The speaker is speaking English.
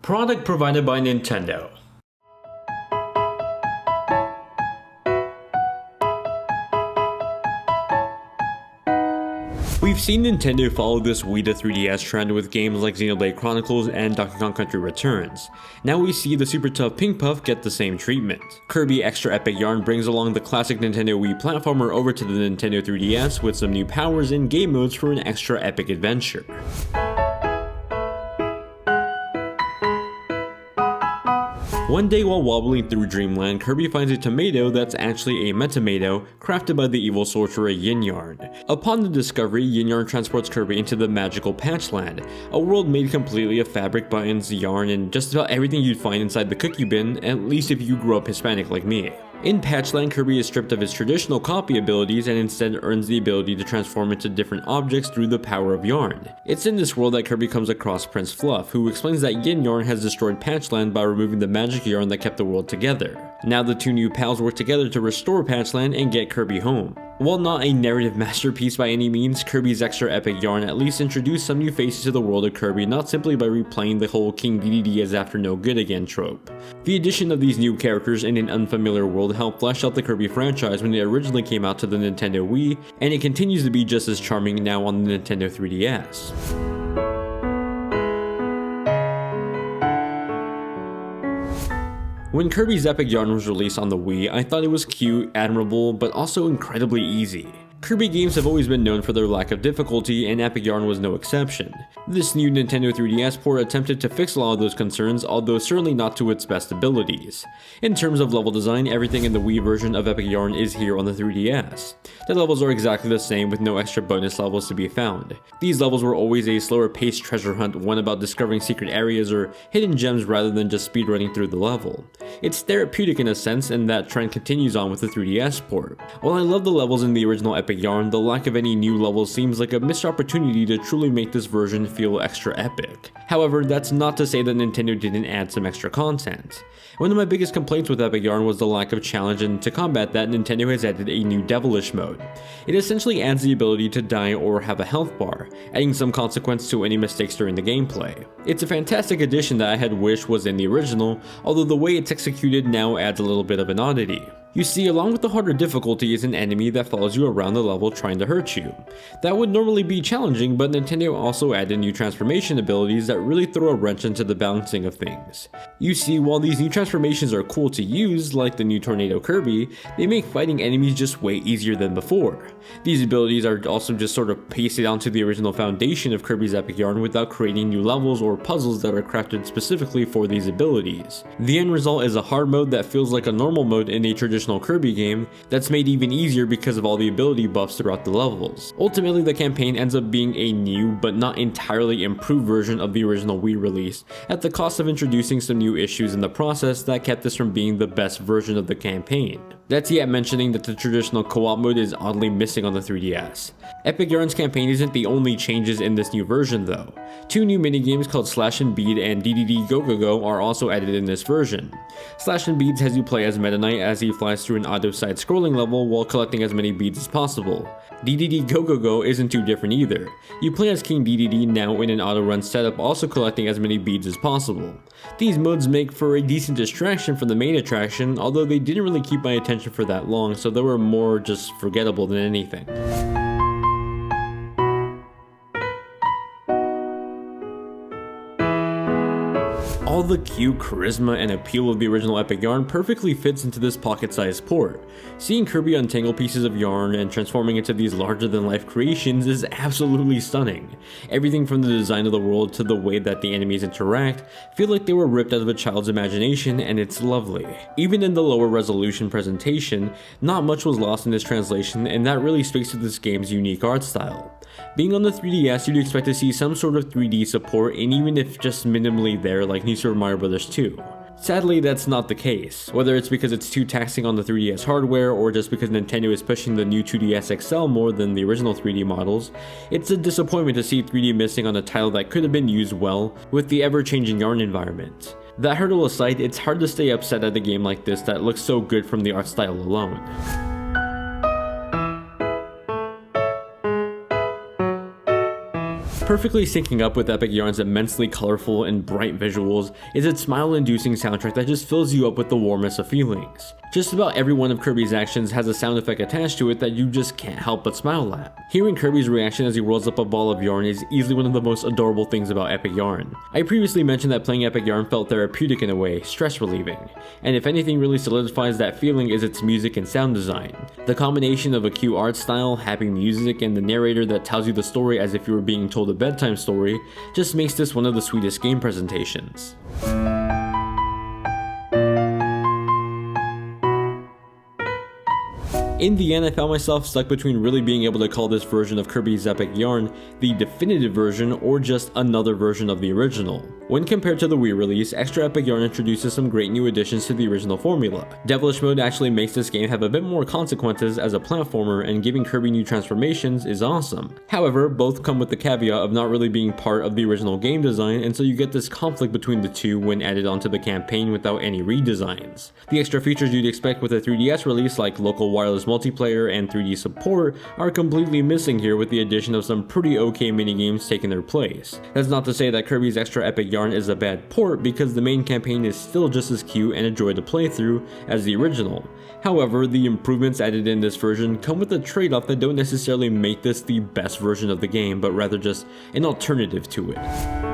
Product provided by Nintendo. We've seen Nintendo follow this Wii to 3DS trend with games like Xenoblade Chronicles and Donkey Kong Country Returns. Now we see the super tough Pink Puff get the same treatment. Kirby Extra Epic Yarn brings along the classic Nintendo Wii platformer over to the Nintendo 3DS with some new powers and game modes for an extra epic adventure. One day while wobbling through Dreamland, Kirby finds a tomato that's actually a Metamato crafted by the evil sorcerer Yin Yarn. Upon the discovery, Yin Yarn transports Kirby into the magical Patchland, a world made completely of fabric, buttons, yarn, and just about everything you'd find inside the cookie bin, at least if you grew up Hispanic like me. In Patchland, Kirby is stripped of his traditional copy abilities and instead earns the ability to transform into different objects through the power of yarn. It's in this world that Kirby comes across Prince Fluff, who explains that Yin Yarn has destroyed Patchland by removing the magic yarn that kept the world together. Now the two new pals work together to restore Patchland and get Kirby home. While not a narrative masterpiece by any means, Kirby's Extra Epic Yarn at least introduced some new faces to the world of Kirby, not simply by replaying the whole King DDD is after no good again trope. The addition of these new characters in an unfamiliar world helped flesh out the Kirby franchise when it originally came out to the Nintendo Wii, and it continues to be just as charming now on the Nintendo 3DS. When Kirby's Epic Yarn was released on the Wii, I thought it was cute, admirable, but also incredibly easy. Kirby games have always been known for their lack of difficulty, and Epic Yarn was no exception. This new Nintendo 3DS port attempted to fix a lot of those concerns, although certainly not to its best abilities. In terms of level design, everything in the Wii version of Epic Yarn is here on the 3DS. The levels are exactly the same with no extra bonus levels to be found. These levels were always a slower paced treasure hunt, one about discovering secret areas or hidden gems rather than just speedrunning through the level. It's therapeutic in a sense, and that trend continues on with the 3DS port. While I love the levels in the original Epic Yarn, the lack of any new levels seems like a missed opportunity to truly make this version feel extra epic. However, that's not to say that Nintendo didn't add some extra content. One of my biggest complaints with Epic Yarn was the lack of challenge, and to combat that, Nintendo has added a new devilish mode. It essentially adds the ability to die or have a health bar, adding some consequence to any mistakes during the gameplay. It's a fantastic addition that I had wished was in the original, although the way it's executed now adds a little bit of an oddity. You see, along with the harder difficulty is an enemy that follows you around the level trying to hurt you. That would normally be challenging, but Nintendo also added new transformation abilities that really throw a wrench into the balancing of things. You see, while these new transformations are cool to use, like the new Tornado Kirby, they make fighting enemies just way easier than before. These abilities are also just sort of pasted onto the original foundation of Kirby's Epic Yarn without creating new levels or puzzles that are crafted specifically for these abilities. The end result is a hard mode that feels like a normal mode in a traditional Kirby game that's made even easier because of all the ability buffs throughout the levels. Ultimately, the campaign ends up being a new but not entirely improved version of the original Wii release, at the cost of introducing some new issues in the process that kept this from being the best version of the campaign. That's yet mentioning that the traditional co-op mode is oddly missing on the 3DS. Epic Yarn's campaign isn't the only changes in this new version though. Two new minigames called Slash and Bead and DDD Go Go Go are also added in this version. Slash and Beads has you play as Meta Knight as he flies through an auto side scrolling level while collecting as many beads as possible. DDD Go Go Go isn't too different either. You play as King DDD now in an auto run setup, also collecting as many beads as possible. These modes make for a decent distraction from the main attraction, although they didn't really keep my attention for that long, so they were more just forgettable than anything. All the cute charisma and appeal of the original Epic Yarn perfectly fits into this pocket-sized port. Seeing Kirby untangle pieces of yarn and transforming into these larger-than-life creations is absolutely stunning. Everything from the design of the world to the way that the enemies interact feel like they were ripped out of a child's imagination, and it's lovely. Even in the lower resolution presentation, not much was lost in this translation, and that really speaks to this game's unique art style. Being on the 3DS, you'd expect to see some sort of 3D support, and even if just minimally there, like New Super Mario Bros. 2. Sadly, that's not the case, whether it's because it's too taxing on the 3DS hardware or just because Nintendo is pushing the new 2DS XL more than the original 3D models. It's a disappointment to see 3D missing on a title that could have been used well with the ever-changing yarn environment. That hurdle aside, it's hard to stay upset at a game like this that looks so good from the art style alone. Perfectly syncing up with Epic Yarn's immensely colorful and bright visuals is its smile-inducing soundtrack that just fills you up with the warmest of feelings. Just about every one of Kirby's actions has a sound effect attached to it that you just can't help but smile at. Hearing Kirby's reaction as he rolls up a ball of yarn is easily one of the most adorable things about Epic Yarn. I previously mentioned that playing Epic Yarn felt therapeutic in a way, stress relieving, and if anything really solidifies that feeling is its music and sound design. The combination of a cute art style, happy music, and the narrator that tells you the story as if you were being told a bedtime story just makes this one of the sweetest game presentations. In the end, I found myself stuck between really being able to call this version of Kirby's Epic Yarn the definitive version or just another version of the original. When compared to the Wii release, Extra Epic Yarn introduces some great new additions to the original formula. Devilish mode actually makes this game have a bit more consequences as a platformer, and giving Kirby new transformations is awesome. However, both come with the caveat of not really being part of the original game design, and so you get this conflict between the two when added onto the campaign without any redesigns. The extra features you'd expect with a 3DS release like local wireless multiplayer and 3D support are completely missing here, with the addition of some pretty okay minigames taking their place. That's not to say that Kirby's Extra Epic Yarn is a bad port, because the main campaign is still just as cute and a joy to play through as the original. However, the improvements added in this version come with a trade-off that don't necessarily make this the best version of the game, but rather just an alternative to it.